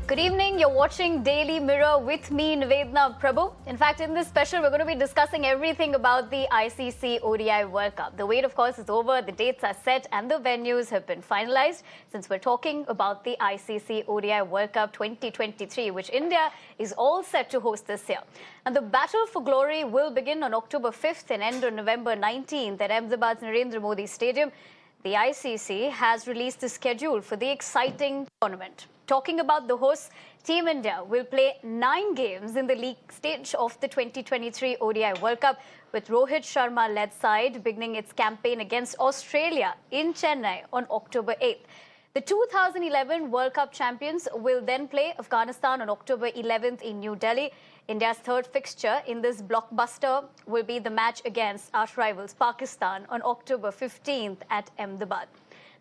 Good evening. You're watching Daily Mirror with me, Nivedhana Prabhu. In fact, in this special, we're going to be discussing everything about the ICC ODI World Cup. The wait, of course, is over. The dates are set and the venues have been finalized. Since we're talking about the ICC ODI World Cup 2023, which India is all set to host this year. And the battle for glory will begin on October 5th and end on November 19th at Ahmedabad's Narendra Stadium. The ICC has released the schedule for the exciting tournament. Talking about the hosts, Team India will play 9 games in the league stage of the 2023 ODI World Cup, with Rohit Sharma-led side beginning its campaign against Australia in Chennai on October 8th. The 2011 World Cup champions will then play Afghanistan on October 11th in New Delhi. India's third fixture in this blockbuster will be the match against arch rivals Pakistan on October 15th at Ahmedabad.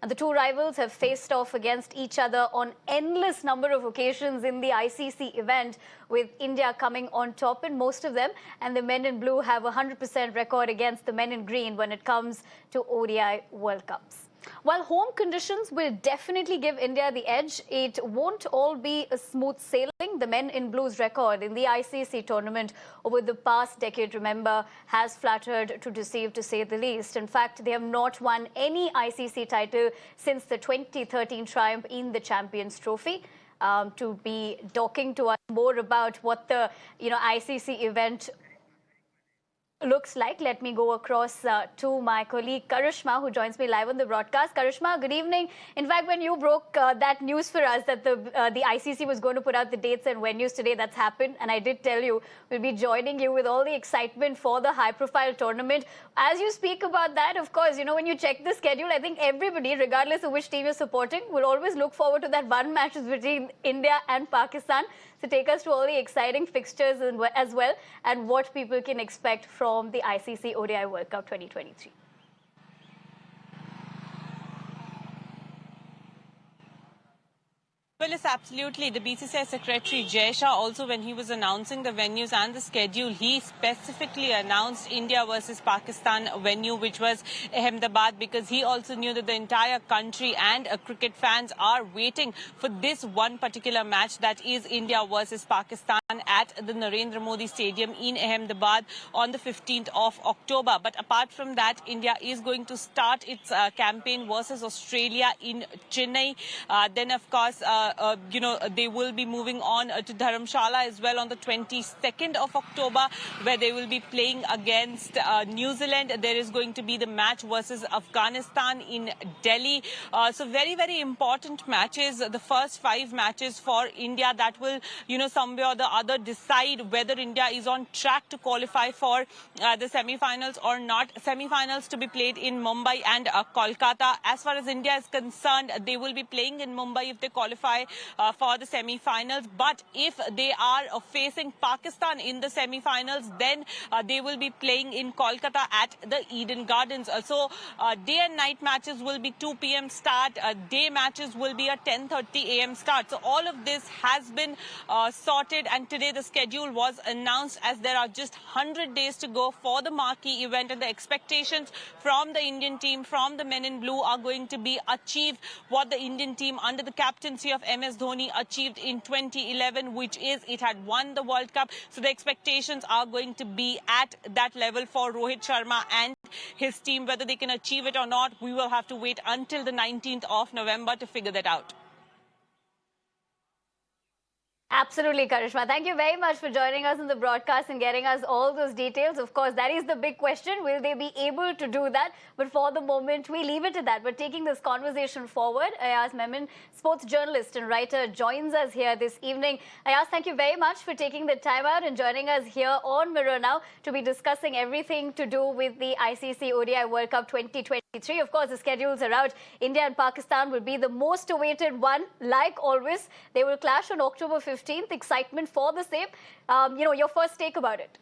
And the two rivals have faced off against each other on endless number of occasions in the ICC event, with India coming on top in most of them. And the men in blue have a 100% record against the men in green when it comes to ODI World Cups. While home conditions will definitely give India the edge, it won't all be a smooth sailing. The men in blue's record in the ICC tournament over the past decade, remember, has flattered to deceive, to say the least. In fact, they have not won any ICC title since the 2013 triumph in the Champions Trophy. To be talking to us more about what the ICC event looks like, let me go across to my colleague Karishma, who joins me live on the broadcast. Karishma, good evening. In fact, when you broke that news for us that the ICC was going to put out the dates and venues today, that's happened. And I did tell you we'll be joining you with all the excitement for the high-profile tournament. As you speak about that, of course, when you check the schedule, I think everybody, regardless of which team you're supporting, will always look forward to that one match between India and Pakistan. So take us to all the exciting fixtures as well, and what people can expect from the ICC ODI World Cup 2023. Well, it's absolutely. The BCCI Secretary Jai Shah, also when he was announcing the venues and the schedule, he specifically announced India versus Pakistan venue, which was Ahmedabad, because he also knew that the entire country and cricket fans are waiting for this one particular match, that is India versus Pakistan at the Narendra Modi Stadium in Ahmedabad on the 15th of October. But apart from that, India is going to start its campaign versus Australia in Chennai. Then, of course, they will be moving on to Dharamshala as well on the 22nd of October, where they will be playing against New Zealand. There is going to be the match versus Afghanistan in Delhi. So very, very important matches. The first 5 matches for India that will, somewhere or the other decide whether India is on track to qualify for the semi-finals or not. Semi-finals to be played in Mumbai and Kolkata. As far as India is concerned, they will be playing in Mumbai if they qualify for the semi-finals. But if they are facing Pakistan in the semi-finals, then they will be playing in Kolkata at the Eden Gardens. So day and night matches will be 2 p.m. start. Day matches will be a 10:30 a.m. start. So all of this has been sorted, and today the schedule was announced, as there are just 100 days to go for the marquee event, and the expectations from the Indian team, from the men in blue, are going to be achieve what the Indian team under the captaincy of MS Dhoni achieved in 2011, which is it had won the World Cup. So the expectations are going to be at that level for Rohit Sharma and his team. Whether they can achieve it or not, we will have to wait until the 19th of November to figure that out. Absolutely, Karishma. Thank you very much for joining us in the broadcast and getting us all those details. Of course, that is the big question. Will they be able to do that? But for the moment, we leave it at that. But taking this conversation forward, Ayaz Memon, sports journalist and writer, joins us here this evening. Ayaz, thank you very much for taking the time out and joining us here on Mirror Now to be discussing everything to do with the ICC ODI World Cup 2023. Of course, the schedules are out. India and Pakistan will be the most awaited one. Like always, they will clash on October 15th. Excitement for the same. Your first take about it.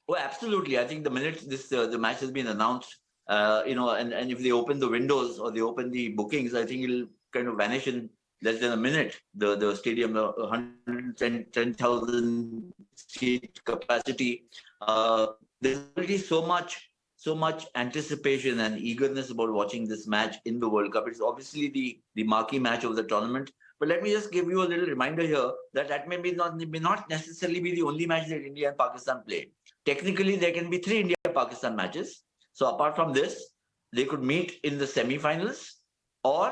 Oh, absolutely. I think the minute the match has been announced, and if they open the windows or they open the bookings, I think it'll kind of vanish in less than a minute. The stadium, 110,000 seat capacity. There's already so much so much anticipation and eagerness about watching this match in the World Cup. It's obviously the marquee match of the tournament. But let me just give you a little reminder here that may not necessarily be the only match that India and Pakistan play. Technically, there can be 3 India-Pakistan matches. So apart from this, they could meet in the semi-finals, or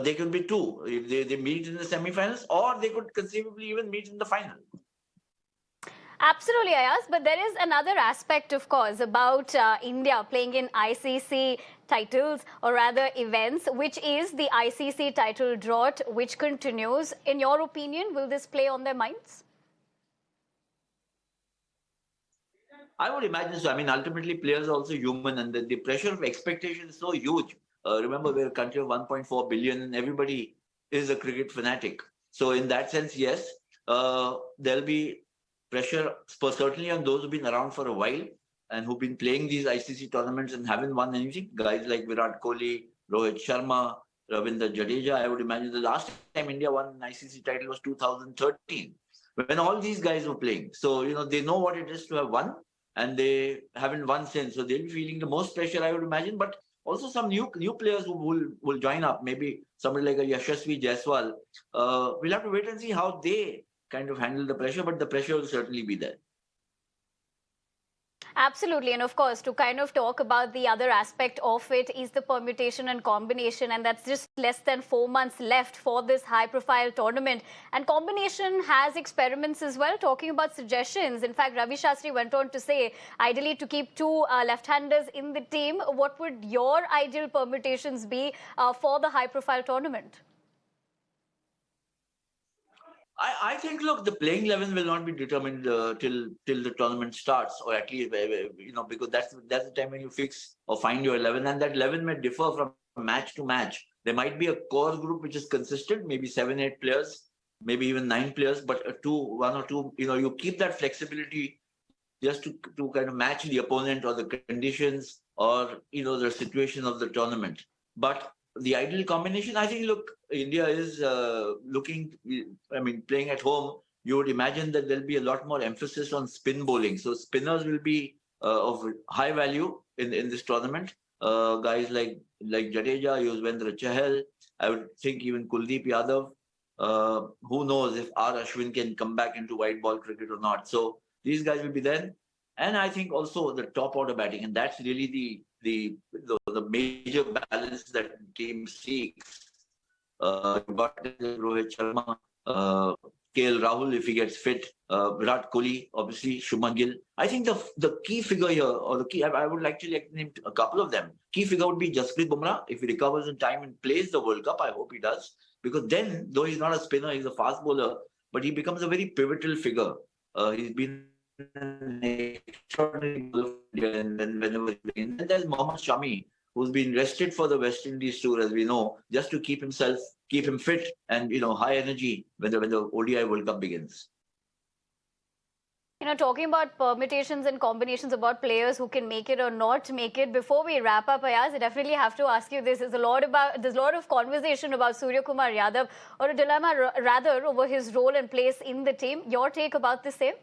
they could be 2. If they meet in the semi-finals, or they could conceivably even meet in the final. Absolutely, Ayaz. But there is another aspect, of course, about India playing in ICC titles, or rather events, which is the ICC title drought, which continues. In your opinion, will this play on their minds? I would imagine so. I mean, ultimately, players are also human, and the pressure of expectation is so huge. Remember, we're a country of 1.4 billion, and everybody is a cricket fanatic. So, in that sense, yes, there'll be pressure certainly on those who've been around for a while and who've been playing these ICC tournaments and haven't won anything. Guys like Virat Kohli, Rohit Sharma, Ravindra Jadeja. I would imagine the last time India won an ICC title was 2013, when all these guys were playing. So, they know what it is to have won, and they haven't won since. So they'll be feeling the most pressure, I would imagine. But also some new players who will join up. Maybe somebody like a Yashasvi Jaiswal. We'll have to wait and see how they kind of handle the pressure, but the pressure will certainly be there. Absolutely. And of course, to kind of talk about the other aspect of it is the permutation and combination. And that's just less than 4 months left for this high-profile tournament. And combination has experiments as well, talking about suggestions. In fact, Ravi Shastri went on to say, ideally to keep 2 left-handers in the team. What would your ideal permutations be for the high-profile tournament? I think, look, the playing 11 will not be determined till the tournament starts, or at least, because that's the time when you fix or find your 11, and that 11 may differ from match to match. There might be a core group which is consistent, maybe 7, 8 players, maybe even 9 players, but 1 or 2, you keep that flexibility just to kind of match the opponent or the conditions or, the situation of the tournament. But the ideal combination, I think, look, India is playing at home. You would imagine that there'll be a lot more emphasis on spin bowling. So spinners will be of high value in this tournament. Guys like Jadeja, Yuzvendra Chahal, I would think even Kuldeep Yadav. Who knows if R. Ashwin can come back into white ball cricket or not. So these guys will be there. And I think also the top order batting, and that's really the major balance that the team seeks. Rohit Sharma, KL Rahul if he gets fit, Virat Kohli, obviously Shubman Gill. I think the key figure here, or the key, I would actually name a couple of them. Key figure would be Jasprit Bumrah. If he recovers in time and plays the World Cup, I hope he does. Because then, though he's not a spinner, he's a fast bowler, but he becomes a very pivotal figure. He's been an extraordinary bowler, and whenever he's playing. And there's Mohammad Shami, who's been rested for the West Indies tour, as we know, just to keep him fit and high energy when the ODI World Cup begins. Talking about permutations and combinations, about players who can make it or not make it, before we wrap up, Ayaz, I definitely have to ask you this. There's a lot of conversation about Surya Kumar Yadav, or a dilemma rather, over his role and place in the team. Your take about the same?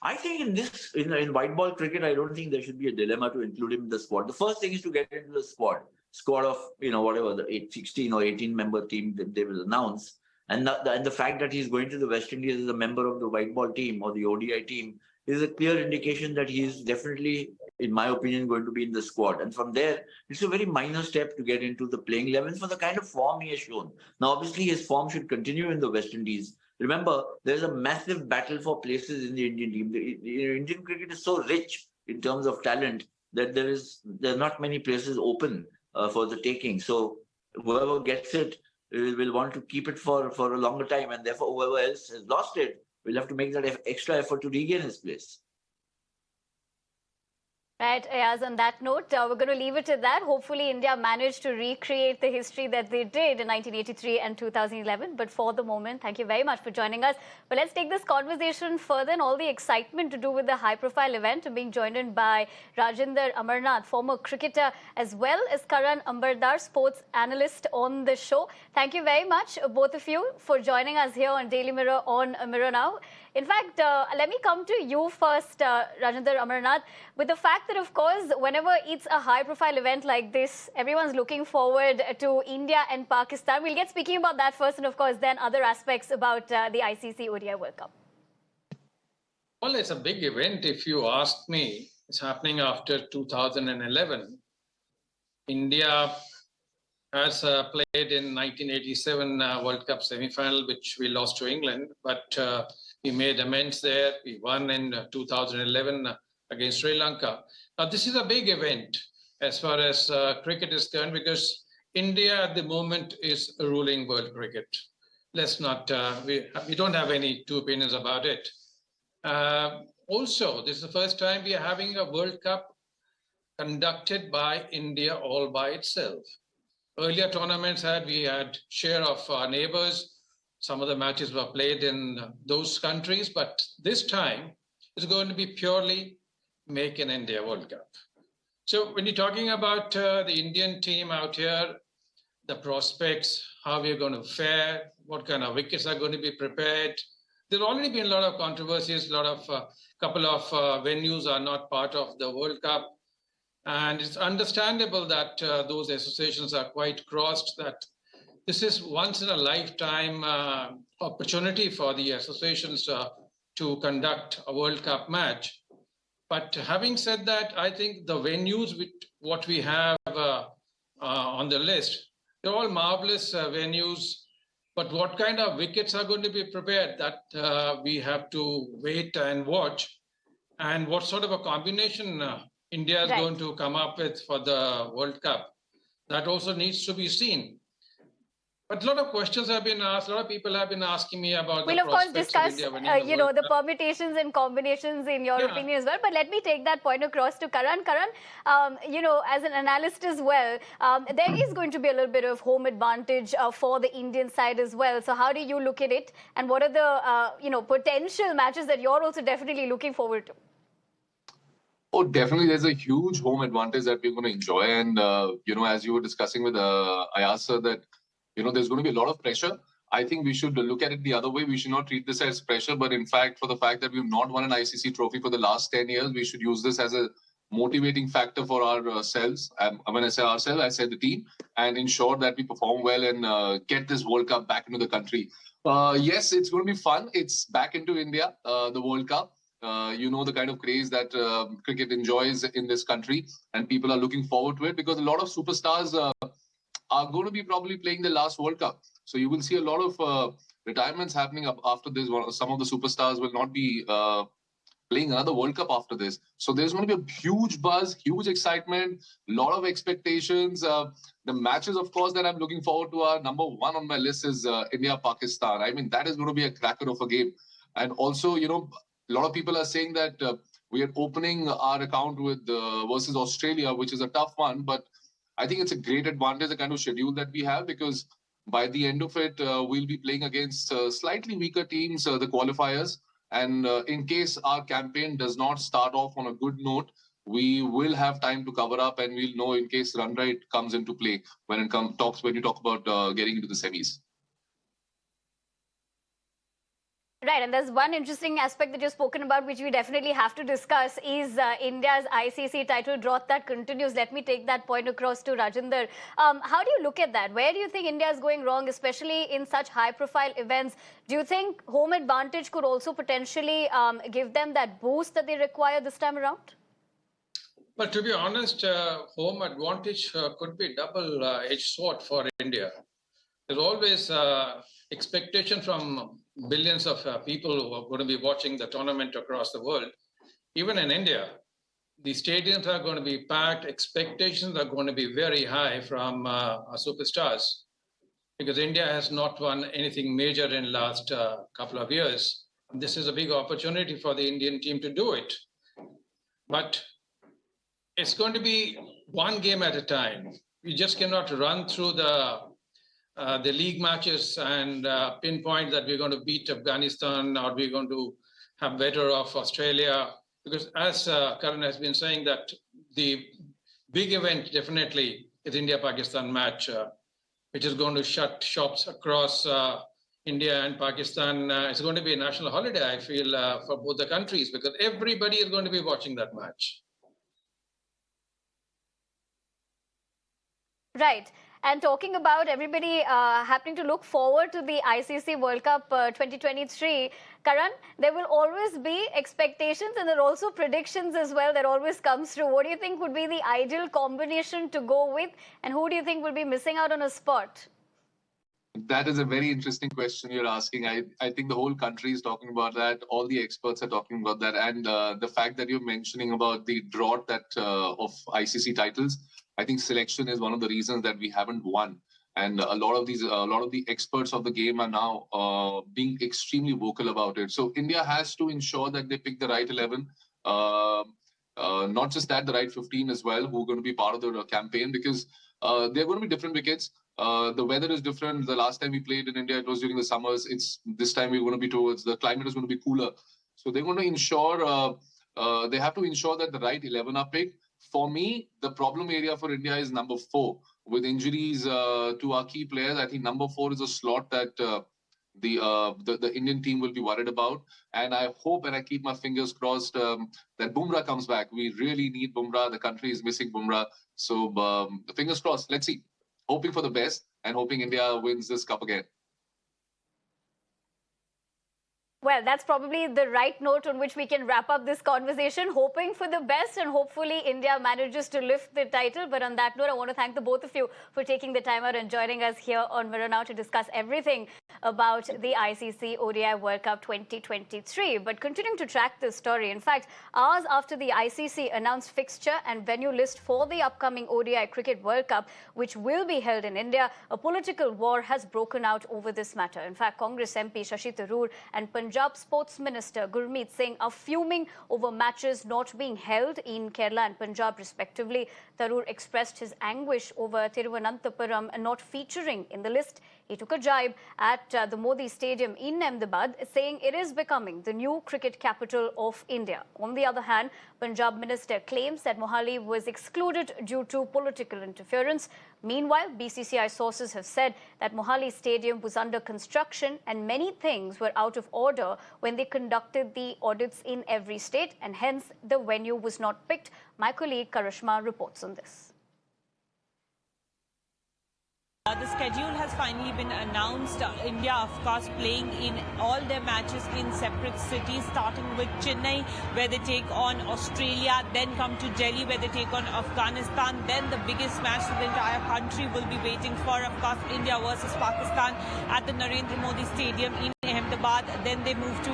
I think in white ball cricket, I don't think there should be a dilemma to include him in the squad. The first thing is to get into the squad of whatever the 16 or 18 member team that they will announce, and the fact that he's going to the West Indies as a member of the white ball team or the ODI team is a clear indication that he is definitely, in my opinion, going to be in the squad. And from there, it's a very minor step to get into the playing 11 for the kind of form he has shown. Now, obviously, his form should continue in the West Indies. Remember, there's a massive battle for places in the Indian team. The Indian cricket is so rich in terms of talent that there are not many places open for the taking. So whoever gets it will want to keep it for a longer time, and therefore whoever else has lost it will have to make that extra effort to regain his place. Right, Ayaz, on that note, we're going to leave it at that. Hopefully, India managed to recreate the history that they did in 1983 and 2011. But for the moment, thank you very much for joining us. But let's take this conversation further, and all the excitement to do with the high-profile event. I'm being joined in by Rajinder Amarnath, former cricketer, as well as Karan Ambardar, sports analyst on the show. Thank you very much, both of you, for joining us here on Daily Mirror on Mirror Now. In fact, let me come to you first, Rajendra Amarnath, with the fact that, of course, whenever it's a high-profile event like this, everyone's looking forward to India and Pakistan. We'll get speaking about that first, and of course, then other aspects about the ICC ODI World Cup. Well, it's a big event, if you ask me. It's happening after 2011. India has played in 1987 World Cup semi-final, which we lost to England, but we made amends there. We won in 2011 against Sri Lanka. Now, this is a big event as far as cricket is concerned, because India at the moment is ruling world cricket. Let's not, we don't have any two opinions about it. Also, this is the first time we are having a World Cup conducted by India all by itself. Earlier tournaments we had share of our neighbors. Some of the matches were played in those countries, but this time it's going to be purely Make in India World Cup. So when you're talking about the Indian team out here, the prospects, how we're going to fare, what kind of wickets are going to be prepared. There's already been a lot of controversies, couple of venues are not part of the World Cup. And it's understandable that those associations are quite crossed, that this is once in a lifetime opportunity for the associations to conduct a World Cup match. But having said that, I think the venues with what we have on the list, they're all marvelous venues. But what kind of wickets are going to be prepared, that we have to wait and watch. And what sort of a combination India is going to come up with for the World Cup, that also needs to be seen. But a lot of questions have been asked. A lot of people have been asking me about we'll the of course prospects discuss, of India winning the World the Cup. permutations and combinations in your opinion as well. But let me take that point across to Karan. Karan, as an analyst as well, there is going to be a little bit of home advantage for the Indian side as well. So how do you look at it? And what are the, potential matches that you're also definitely looking forward to? Oh, definitely. There's a huge home advantage that we're going to enjoy. And, as you were discussing with Ayaz sir, that, there's going to be a lot of pressure. I think we should look at it the other way. We should not treat this as pressure, but in fact, for the fact that we've not won an ICC trophy for the last 10 years, we should use this as a motivating factor for ourselves. When I say ourselves, I say the team, and ensure that we perform well and get this World Cup back into the country. Yes, it's going to be fun. It's back into India, the World Cup. The kind of craze that cricket enjoys in this country, and people are looking forward to it because a lot of superstars are going to be probably playing the last World Cup. So you will see a lot of retirements happening up after this. Some of the superstars will not be playing another World Cup after this. So there's going to be a huge buzz, huge excitement, a lot of expectations. The matches, of course, that I'm looking forward to are number one on my list is India-Pakistan. I mean, that is going to be a cracker of a game. And also, a lot of people are saying that we are opening our account with versus Australia, which is a tough one. But I think it's a great advantage, the kind of schedule that we have, because by the end of it, we'll be playing against slightly weaker teams, the qualifiers. And in case our campaign does not start off on a good note, we will have time to cover up, and we'll know in case run rate comes into play when you talk about getting into the semis. Right, and there's one interesting aspect that you've spoken about, which we definitely have to discuss, is India's ICC title drought that continues. Let me take that point across to Rajendra. How do you look at that? Where do you think India is going wrong, especially in such high-profile events? Do you think home advantage could also potentially give them that boost that they require this time around? But to be honest, home advantage could be double-edged sword for India. There's always expectation from billions of people who are going to be watching the tournament across the world. Even in India, the stadiums are going to be packed. Expectations are going to be very high from our superstars, because India has not won anything major in the last couple of years. This is a big opportunity for the Indian team to do it. But it's going to be one game at a time. We just cannot run through the league matches and pinpoint that we're going to beat Afghanistan or we're going to have better of Australia. Because as Karan has been saying, that the big event definitely is India-Pakistan match, which is going to shut shops across India and Pakistan, it's going to be a national holiday, I feel, for both the countries, because everybody is going to be watching that match. Right. And talking about everybody happening to look forward to the ICC World Cup 2023, Karan, there will always be expectations and there are also predictions as well that always comes through. What do you think would be the ideal combination to go with, and who do you think will be missing out on a spot? That is a very interesting question you're asking. I think the whole country is talking about that. All the experts are talking about that. And the fact that you're mentioning about the drought that of ICC titles, I think selection is one of the reasons that we haven't won. And a lot of the experts of the game are now being extremely vocal about it. So India has to ensure that they pick the right 11. Not just that, the right 15 as well, who are going to be part of the campaign, because they're going to be different wickets. The weather is different. The last time we played in India, it was during the summers. This time we're going to be towards the climate is going to be cooler. So they're going to ensure they have to ensure that the right 11 are picked. For me, the problem area for India is number 4. With injuries to our key players, I think number 4 is a slot that the Indian team will be worried about. And I hope and I keep my fingers crossed that Bumrah comes back. We really need Bumrah. The country is missing Bumrah. So fingers crossed. Let's see. Hoping for the best and hoping India wins this cup again. Well, that's probably the right note on which we can wrap up this conversation, hoping for the best and hopefully India manages to lift the title. But on that note, I want to thank the both of you for taking the time out and joining us here on Mirror Now to discuss everything about the ICC ODI World Cup 2023. But continuing to track this story, in fact, hours after the ICC announced fixture and venue list for the upcoming ODI Cricket World Cup, which will be held in India, a political war has broken out over this matter. In fact, Congress MP Shashi Tharoor and Punjab Sports Minister Gurmeet Singh are fuming over matches not being held in Kerala and Punjab respectively. Tharoor expressed his anguish over Thiruvananthapuram not featuring in the list. He took a jibe at the Modi Stadium in Ahmedabad, saying it is becoming the new cricket capital of India. On the other hand, Punjab minister claims that Mohali was excluded due to political interference. Meanwhile, BCCI sources have said that Mohali Stadium was under construction and many things were out of order when they conducted the audits in every state, and hence the venue was not picked. My colleague Karishma reports on this. The schedule has finally been announced. India, of course, playing in all their matches in separate cities, starting with Chennai, where they take on Australia, then come to Delhi, where they take on Afghanistan. Then the biggest match that the entire country will be waiting for, of course, India versus Pakistan at the Narendra Modi Stadium in Ahmedabad. Then they move to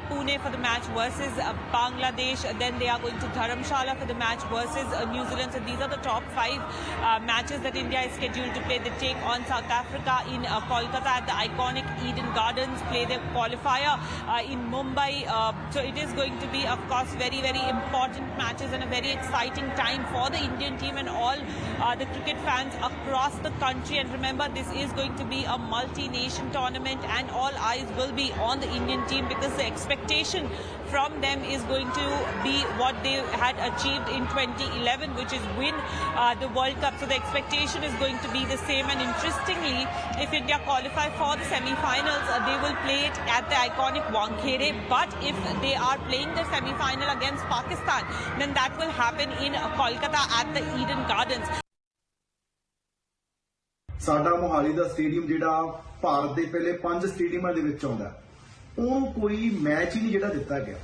Pune for the match versus Bangladesh. Then they are going to Dharamshala for the match versus New Zealand. So these are the top 5 matches that India is scheduled to play. They take on South Africa in Kolkata at the iconic Eden Gardens, play their qualifier in Mumbai. So it is going to be, of course, very, very important matches and a very exciting time for the Indian team and all the cricket fans across the country. And remember, this is going to be a multi-nation tournament and all eyes will be on the Indian team because the expectation from them is going to be what they had achieved in 2011, which is win the World Cup. So the expectation is going to be the same. And interestingly, if India qualify for the semi-finals, they will play it at the iconic Wankhede. But if they are playing the semi-final against Pakistan, then that will happen in Kolkata at the Eden Gardens. ਸਾਡਾ ਮੋਹਾਲੀ ਦਾ stadium ਜਿਹੜਾ ਭਾਰਤ ਦੇ ਪਹਿਲੇ 5 ਸਟੇਡੀਅਮਾਂ ਦੇ ਵਿੱਚ ਆਉਂਦਾ ਉਹਨੂੰ ਕੋਈ match ਹੀ ਨਹੀਂ ਜਿਹੜਾ ਦਿੱਤਾ ਗਿਆ।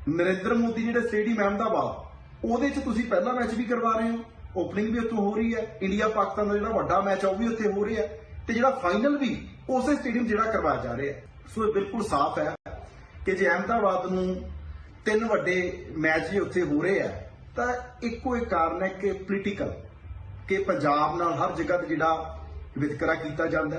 ਨਰਿੰਦਰ ਮੋਦੀ ਜਿਹੜਾ ਸਟੇਡੀਅਮ ਅਹਿਮਦਾਬਾਦ ਉਹਦੇ 'ਚ ਤੁਸੀਂ ਪਹਿਲਾ ਮੈਚ ਵੀ ਕਰਵਾ ਰਹੇ ਹੋ, ਓਪਨਿੰਗ ਵੀ ਉੱਥੋਂ ਹੋ ਰਹੀ ਹੈ, ਇੰਡੀਆ ਪਾਕਿਸਤਾਨ ਦਾ ਜਿਹੜਾ ਵੱਡਾ ਮੈਚ ਆ ਉਹ ਵੀ ਉੱਥੇ ਹੋ ਰਿਹਾ ਤੇ ਜਿਹੜਾ ਫਾਈਨਲ ਵੀ ਉਸੇ ਸਟੇਡੀਅਮ ਜਿਹੜਾ ਕਰਵਾਇਆ ਜਾ ਰਿਹਾ। ਸੋ ਇਹ ਬਿਲਕੁਲ ਸਾਫ਼ ਹੈ ਕਿ ਜੇ ਅਹਿਮਦਾਬਾਦ ਨੂੰ 3 ਵੱਡੇ ਮੈਚ ਜੇ ਉੱਥੇ ਹੋ ਰਹੇ ਆ ਤਾਂ ਇੱਕੋ ਇੱਕ ਕਾਰਨ ਹੈ ਕਿ ਪੋਲੀਟੀਕਲ ਕਿ ਪੰਜਾਬ ਨਾਲ ਹਰ ਜਗ੍ਹਾ ਤੇ ਜਿਹੜਾ ਵਿਤਕਰਾ ਕੀਤਾ ਜਾਂਦਾ।